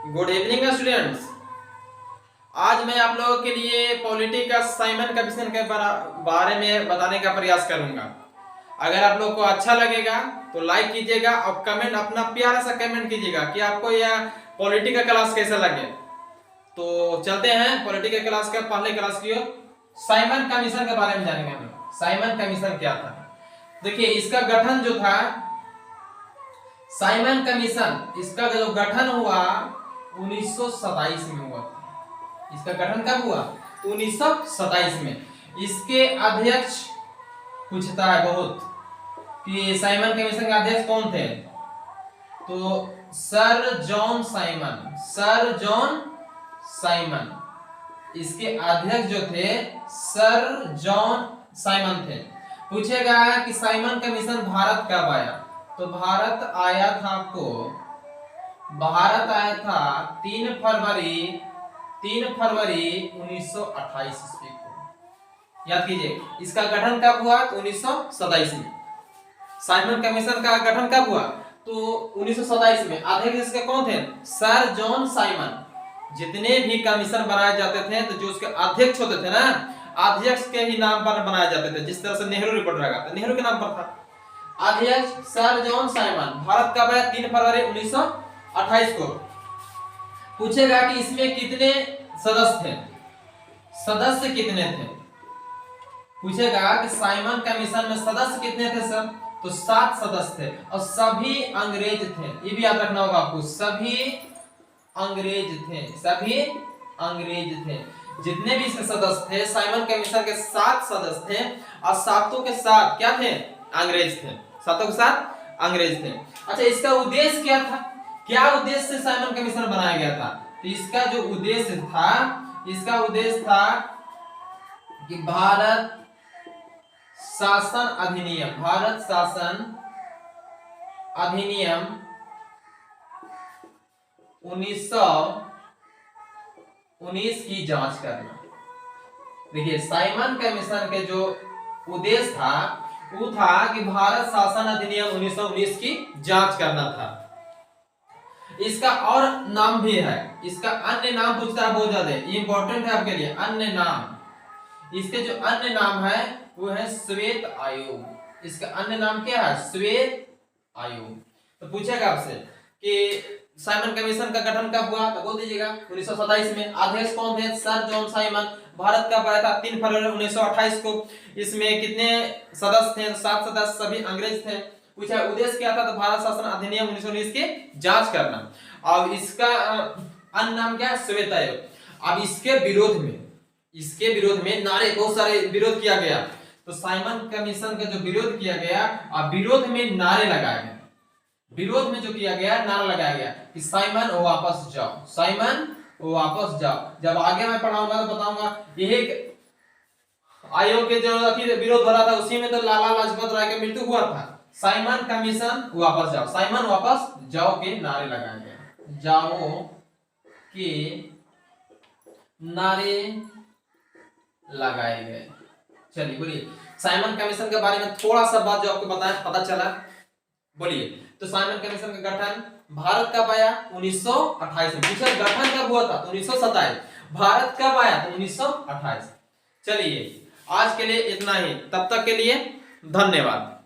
Good evening students. आज मैं आप लोगों के लिए पॉलिटी का साइमन कमीशन के बारे में बताने का प्रयास करूंगा। अगर आप लोग को अच्छा लगेगा तो लाइक कीजिएगा और कमेंट, अपना प्यारा सा कमेंट कीजिएगा कि आपको यह पॉलिटी का क्लास कैसा लगे। तो चलते हैं पॉलिटी का क्लास का पहले क्लास की ओर। साइमन कमीशन के बारे में जानेंगे हम। साइमन कमीशन क्या था? देखिए, इसका गठन जो था साइमन कमीशन, इसका जो गठन हुआ 1927 में हुआ था। इसका गठन कब हुआ? 1927 में। इसके अध्यक्ष पूछता है बहुत कि साइमन कमीशन के अध्यक्ष कौन थे, तो sir John Simon. Sir John Simon इसके अध्यक्ष जो थे सर जॉन साइमन थे। पूछेगा कि साइमन कमीशन भारत कब आया, तो भारत आया था 3 फरवरी 1928 ईस्वी को। याद कीजिए, इसका गठन कब हुआ? तो 1927 में। साइमन कमीशन का गठन कब हुआ? तो 1927 में। अध्यक्ष इसके कौन थे? Sir John Simon. जितने भी कमीशन बनाए जाते थे तो जो उसके अध्यक्ष होते थे ना, अध्यक्ष के ही नाम पर बनाए जाते थे। जिस तरह से नेहरू रिपोर्ट रहेगा तो नेहरू के नाम पर था। अध्यक्ष सर जॉन साइमन। भारत कब आया? 3 फरवरी 1928 को। पूछेगा कि इसमें कितने सदस्य थे, सदस्य कितने थे। पूछेगा कि साइमन कमीशन में सदस्य कितने थे सर, तो 7 सदस्य थे और सभी अंग्रेज थे। ये भी याद रखना होगा आपको, सभी अंग्रेज थे, सभी अंग्रेज थे। जितने भी इसके सदस्य थे, साइमन कमीशन के 7 सदस्य थे और सातों के साथ क्या थे? अंग्रेज थे। सातों के साथ अंग्रेज थे। अच्छा, इसका उद्देश्य क्या था? क्या उद्देश्य से साइमन कमीशन बनाया गया था? तो इसका जो उद्देश्य था, इसका उद्देश्य था कि भारत शासन अधिनियम, भारत शासन अधिनियम 1919 की जांच करना। देखिए, साइमन कमीशन के जो उद्देश्य था वो था कि भारत शासन अधिनियम 1919 की जांच करना था। इसका और नाम भी है, इसका अन्य नाम पूछता है बहुत ज्यादा, ये इंपॉर्टेंट है आपके लिए। अन्य नाम, इसके जो अन्य नाम है वो है श्वेत आयोग। इसका अन्य नाम क्या है? श्वेत आयोग। तो पूछेगा आपसे कि साइमन कमीशन का गठन कब हुआ, तो बोल दीजिएगा 1927 में। अध्यक्ष कौन थे? Sir John Simon. भारत कब आया था? 3 फरवरी 1928 को। इसमें कितने सदस्य थे? 7 सदस्य, सभी अंग्रेज थे। पूछा उद्देश्य क्या था, तो भारत शासन अधिनियम 1919 की जांच करना। अब इसका अन्य नाम क्या है? श्वेत आयोग। अब इसके विरोध में नारे, बहुत सारे विरोध किया गया। तो साइमन कमीशन का जो विरोध किया गया, अब विरोध में नारे लगाए गए। विरोध में जो किया गया, नारा लगाया गया कि साइमन वापस जाओ, साइमन वापस जाओ। जब आगे मैं पढ़ाऊंगा तो बताऊंगा। यही आयोग के जो विरोध हो रहा था, उसी में तो लाला लाजपत राय का मृत्यु हुआ था। साइमन कमीशन वापस जाओ, साइमन वापस जाओ के नारे लगाए गए। जाओ के नारे लगाए गए। चलिए बोलिए, साइमन कमीशन के बारे में थोड़ा सा बात जो आपको पता चला, बोलिए। तो साइमन कमीशन का गठन भारत कब आया? 1928 में। पूछा गठन कब हुआ था? तो 1927। भारत कब आया? तो 1928। चलिए, आज के लिए इतना ही। तब तक के लिए धन्यवाद।